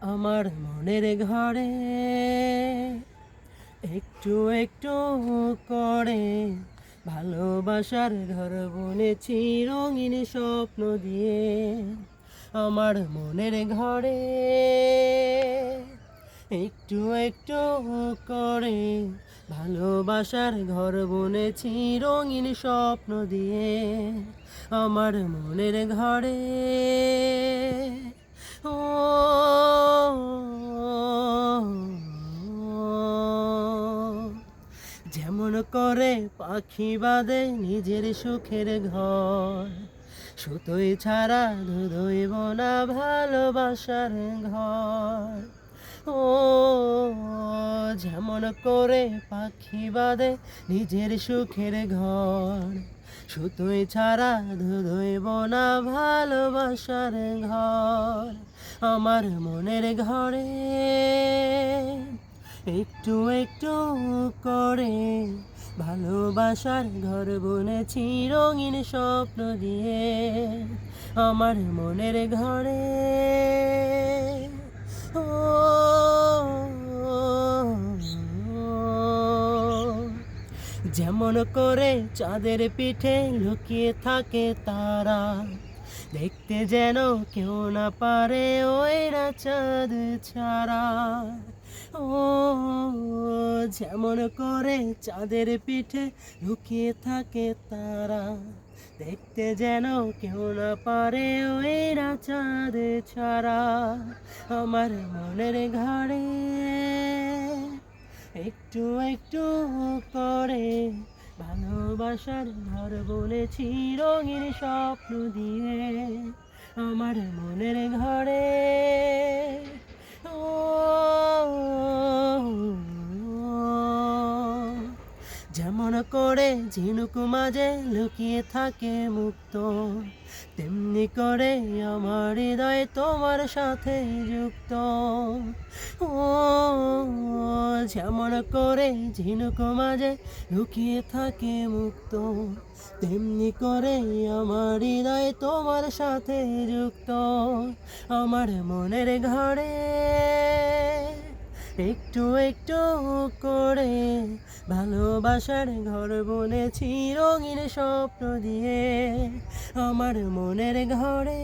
আমার মনের ঘরে একটু একটু করে ভালোবাসার ঘর বুনেছি রঙিন স্বপ্ন দিয়ে। আমার মনের ঘরে একটু একটু করে ভালোবাসার ঘর বুনেছি রঙিন স্বপ্ন দিয়ে। আমার মনের ঘরে ও যেমন করে পাখি বাঁধে নিজের সুখের ঘর, সুতোই ছাড়া ধুধইব না ভালোবাসার ঘর। ও যেমন করে পাখি বাঁধে নিজের সুখের ঘর, সুতোই ছাড়া ধুধইব না ভালোবাসার ঘর। আমার মনের ঘরে একটু একটু করে ভালোবাসার ঘর বুনেছি রঙিন স্বপ্ন দিয়ে। আমার মনের ঘরে ও যেমন করে চাঁদের পিঠে লুকিয়ে থাকে তারা, দেখতে যেন কেউ না পারে ওই না চাঁদ ছাড়া। ও যেমন করে চাঁদের পিঠে লুকিয়ে থাকে তারা, দেখতে যেন কেউ না পারে ওই না চাঁদ ছাড়া। আমার মনের ঘরে একটু একটু করে ভালোবাসার ঘর বলেছি রঙিন স্বপ্ন দিয়ে। আমার মনের ঘরে ও যেমন করে ঝিনুক মাঝে লুকিয়ে থাকে মুক্ত, তেমনি করে আমার হৃদয় তোমার সাথে যুক্ত। ও যেমন করে ঝিনুক মাঝে লুকিয়ে থাকে মুক্ত, তেমনি করে আমার হৃদয় তোমার সাথে যুক্ত। আমার মনের ঘরে একটু একটু করে ভালোবাসার ঘর বুনেছি রঙিন স্বপ্ন দিয়ে। আমার মনের ঘরে